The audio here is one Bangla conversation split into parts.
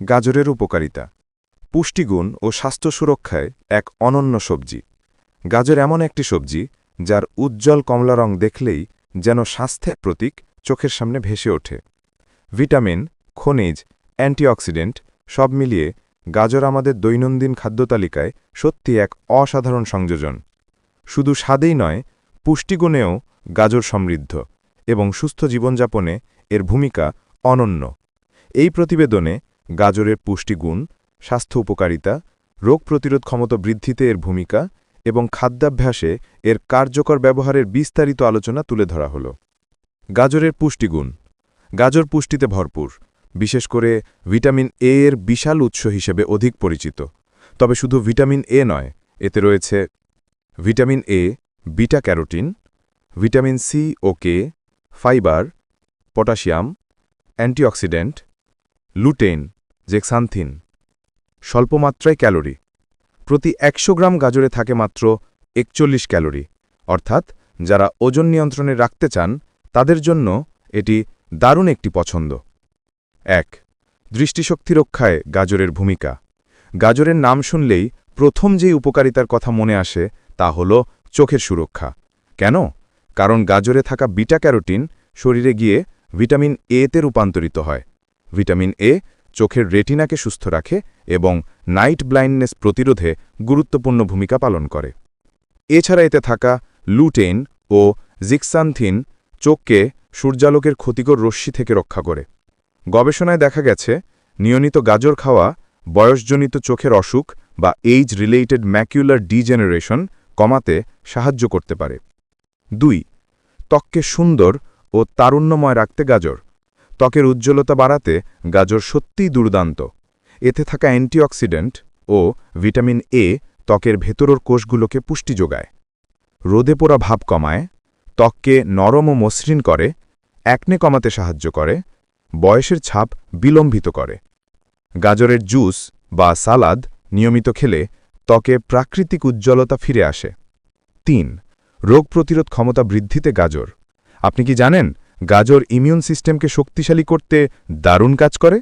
গাজরের উপকারিতা। পুষ্টিগুণ ও স্বাস্থ্য সুরক্ষায় এক অনন্য সবজি। গাজর এমন একটি সবজি যার উজ্জ্বল কমলা রং দেখলেই যেন স্বাস্থ্যের প্রতীক চোখের সামনে ভেসে ওঠে। ভিটামিন, খনিজ, অ্যান্টিঅক্সিডেন্ট সব মিলিয়ে গাজর আমাদের দৈনন্দিন খাদ্যতালিকায় সত্যি এক অসাধারণ সংযোজন। শুধু স্বাদেই নয়, পুষ্টিগুণেও গাজর সমৃদ্ধ এবং সুস্থ জীবনযাপনে এর ভূমিকা অনন্য। এই প্রতিবেদনে গাজরের পুষ্টিগুণ, স্বাস্থ্য উপকারিতা, রোগ প্রতিরোধ ক্ষমতা বৃদ্ধিতে এর ভূমিকা এবং খাদ্যাভ্যাসে এর কার্যকর ব্যবহারের বিস্তারিত আলোচনা তুলে ধরা হল। গাজরের পুষ্টিগুণ। গাজর পুষ্টিতে ভরপুর, বিশেষ করে ভিটামিন এ এর বিশাল উৎস হিসেবে অধিক পরিচিত। তবে শুধু ভিটামিন এ নয়, এতে রয়েছে vitamin A, beta carotene, vitamin C ও K, fibre, potassium, antioxidant, lutein, zeaxanthin. স্বল্পমাত্রায় ক্যালোরি। প্রতি ১০০ গ্রাম গাজরে থাকে মাত্র ৪১ ক্যালোরি, অর্থাৎ যারা ওজন নিয়ন্ত্রণে রাখতে চান তাদের জন্য এটি দারুণ একটি পছন্দ। ১. দৃষ্টিশক্তি রক্ষায় গাজরের ভূমিকা। গাজরের নাম শুনলেই প্রথম যেই উপকারিতার কথা মনে আসে তা হল চোখের সুরক্ষা। কেন? কারণ গাজরে থাকা বিটা ক্যারোটিন শরীরে গিয়ে ভিটামিন এতে রূপান্তরিত হয়। ভিটামিন এ চোখের রেটিনাকে সুস্থ রাখে এবং নাইট ব্লাইন্ডনেস প্রতিরোধে গুরুত্বপূর্ণ ভূমিকা পালন করে। এছাড়া এতে থাকা লুটেইন ও জিক্সান্থিন চোখকে সূর্যালোকের ক্ষতিকর রশ্মি থেকে রক্ষা করে। গবেষণায় দেখা গেছে নিয়মিত গাজর খাওয়া বয়সজনিত চোখের অসুখ বা এইজ রিলেটেড ম্যাকুলার ডিজেনারেশন কমাতে সাহায্য করতে পারে। ২. ত্বককে সুন্দর ও তারুণ্যময় রাখতে গাজর। ত্বকের উজ্জ্বলতা বাড়াতে গাজর সত্যিই দুর্দান্ত। এতে থাকা অ্যান্টিঅক্সিডেন্ট ও ভিটামিন এ ত্বকের ভেতরের কোষগুলোকে পুষ্টি যোগায়। রোদে পোড়া ভাব কমায়, ত্বককে নরম ও মসৃণ করে, অ্যাকনে কমাতে সাহায্য করে, বয়সের ছাপ বিলম্বিত করে। গাজরের জুস বা সালাদ নিয়মিত খেলে ত্বকে প্রাকৃতিক উজ্জ্বলতা ফিরে আসে। ৩. রোগ প্রতিরোধ ক্ষমতা বৃদ্ধিতে গাজর। আপনি কি জানেন গাজর ইমিউন সিস্টেমকে শক্তিশালী করতে দারুণ কাজ করে?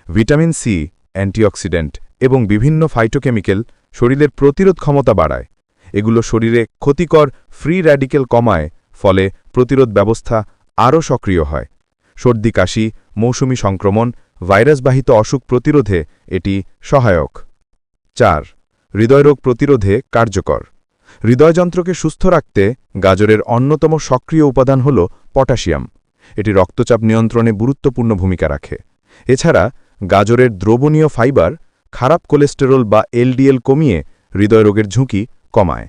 ভিটামিন সি, অ্যান্টিঅক্সিডেন্ট এবং বিভিন্ন ফাইটোকেমিক্যাল শরীরের প্রতিরোধ ক্ষমতা বাড়ায়। এগুলো শরীরে ক্ষতিকর ফ্রি র্যাডিক্যাল কমায়, ফলে প্রতিরোধ ব্যবস্থা আরও সক্রিয় হয়। সর্দি কাশি, মৌসুমি সংক্রমণ, ভাইরাসবাহিত অসুখ প্রতিরোধে এটি সহায়ক। ৪. হৃদয়রোগ প্রতিরোধে কার্যকর। হৃদয়যন্ত্রকে সুস্থ রাখতে গাজরের অন্যতম সক্রিয় উপাদান হল পটাশিয়াম। এটি রক্তচাপ নিয়ন্ত্রণে গুরুত্বপূর্ণ ভূমিকা রাখে। এছাড়া গাজরের দ্রবণীয় ফাইবার খারাপ কোলেস্টেরল বা এলডিএল কমিয়ে হৃদয়রোগের ঝুঁকি কমায়।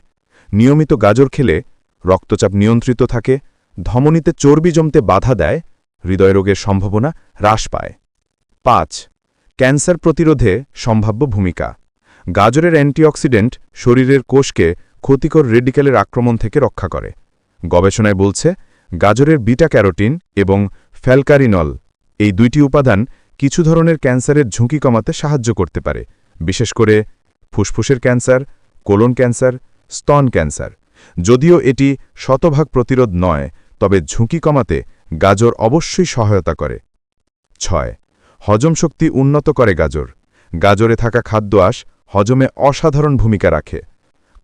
নিয়মিত গাজর খেলে রক্তচাপ নিয়ন্ত্রিত থাকে, ধমনীতে চর্বি জমতে বাধা দেয়, হৃদয়রোগের সম্ভাবনা হ্রাস পায়। ৫. ক্যান্সার প্রতিরোধে সম্ভাব্য ভূমিকা। গাজরের অ্যান্টিঅক্সিডেন্ট শরীরের কোষকে ক্ষতিকর রেডিক্যালের আক্রমণ থেকে রক্ষা করে। গবেষণায় বলছে গাজরের বিটা ক্যারোটিন এবং ফ্যালকারিনল এই দুইটি উপাদান কিছু ধরনের ক্যান্সারের ঝুঁকি কমাতে সাহায্য করতে পারে, বিশেষ করে ফুসফুসের ক্যান্সার, কোলন ক্যান্সার, স্তন ক্যান্সার। যদিও এটি শতভাগ প্রতিরোধ নয়, তবে ঝুঁকি কমাতে গাজর অবশ্যই সহায়তা করে। ৬. হজম শক্তি উন্নত করে গাজর। গাজরে থাকা খাদ্য আঁশ হজমে অসাধারণ ভূমিকা রাখে।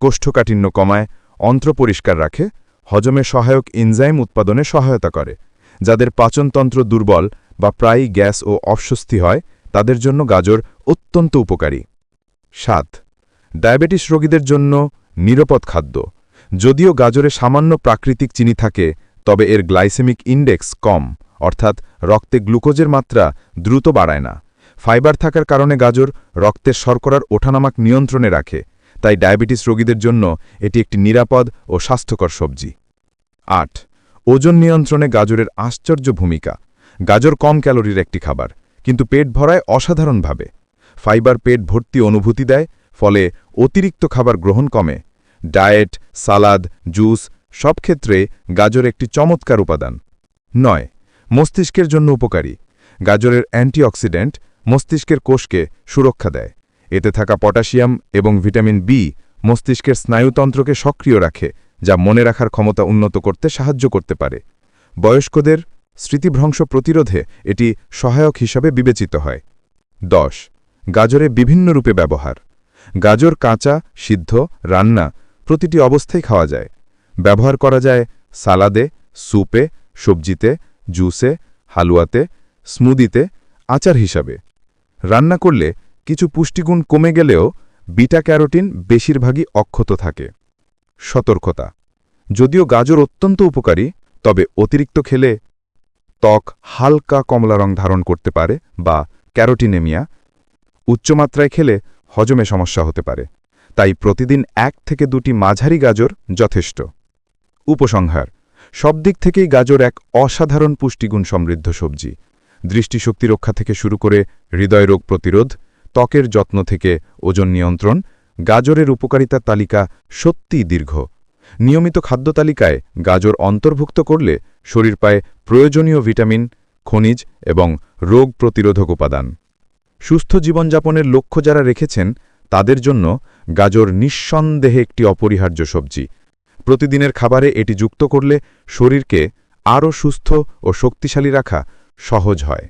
কোষ্ঠকাঠিন্য কমায়, অন্ত্র পরিষ্কার রাখে, হজমে সহায়ক এনজাইম উৎপাদনে সহায়তা করে। যাদের পাচনতন্ত্র দুর্বল বা প্রায়ই গ্যাস ও অস্বস্তি হয় তাদের জন্য গাজর অত্যন্ত উপকারী। ৭. ডায়াবেটিস রোগীদের জন্য নিরাপদ খাদ্য। যদিও গাজরে সামান্য প্রাকৃতিক চিনি থাকে, তবে এর গ্লাইসেমিক ইন্ডেক্স কম, অর্থাৎ রক্তে গ্লুকোজের মাত্রা দ্রুত বাড়ায় না। ফাইবার থাকার কারণে গাজর রক্তের শর্করার ওঠানামাক নিয়ন্ত্রণে রাখে, তাই ডায়াবেটিস রোগীদের জন্য এটি একটি নিরাপদ ও স্বাস্থ্যকর সবজি। ৮. ওজন নিয়ন্ত্রণে গাজরের আশ্চর্য ভূমিকা। গাজর কম ক্যালোরির একটি খাবার, কিন্তু পেট ভরায় অসাধারণভাবে। ফাইবার পেট ভর্তি অনুভূতি দেয়, ফলে অতিরিক্ত খাবার গ্রহণ কমে। ডায়েট, সালাদ, জুস সব ক্ষেত্রে গাজর একটি চমৎকার উপাদান। ৯. মস্তিষ্কের জন্য উপকারী। গাজরের অ্যান্টিঅক্সিডেন্ট মস্তিষ্কের কোষকে সুরক্ষা দেয়। এতে থাকা পটাশিয়াম এবং ভিটামিন বি মস্তিষ্কের স্নায়ুতন্ত্রকে সক্রিয় রাখে, যা মনে রাখার ক্ষমতা উন্নত করতে সাহায্য করতে পারে। বয়স্কদের স্মৃতিভ্রংশ প্রতিরোধে এটি সহায়ক হিসাবে বিবেচিত হয়। ১০. গাজরে বিভিন্ন রূপে ব্যবহার। গাজর কাঁচা, সিদ্ধ, রান্না প্রতিটি অবস্থায় খাওয়া যায়। ব্যবহার করা যায় সালাদে, স্যুপে, সবজিতে, জুসে, হালুয়াতে, স্মুদিতে, আচার হিসাবে। রান্না করলে কিছু পুষ্টিগুণ কমে গেলেও বিটা ক্যারোটিন বেশিরভাগই অক্ষত থাকে। সতর্কতা: যদিও গাজর অত্যন্ত উপকারী, তবে অতিরিক্ত খেলে ত্বক হালকা কমলা রং ধারণ করতে পারে বা ক্যারোটিনেমিয়া। উচ্চমাত্রায় খেলে হজমে সমস্যা হতে পারে। তাই প্রতিদিন 1 থেকে 2টি মাঝারি গাজর যথেষ্ট। উপসংহার: সব দিক থেকেই গাজর এক অসাধারণ পুষ্টিগুণ সমৃদ্ধ সবজি। দৃষ্টিশক্তি রক্ষা থেকে শুরু করে হৃদয়রোগ প্রতিরোধ, ত্বকের যত্ন থেকে ওজন নিয়ন্ত্রণ, গাজরের উপকারিতার তালিকা সত্যিই দীর্ঘ। নিয়মিত খাদ্য তালিকায় গাজর অন্তর্ভুক্ত করলে শরীর পায় প্রয়োজনীয় ভিটামিন, খনিজ এবং রোগ প্রতিরোধক উপাদান। সুস্থ জীবনযাপনের লক্ষ্য যারা রেখেছেন তাদের জন্য গাজর নিঃসন্দেহে একটি অপরিহার্য সবজি। প্রতিদিনের খাবারে এটি যুক্ত করলে শরীরকে আরও সুস্থ ও শক্তিশালী রাখা সহজ হয়।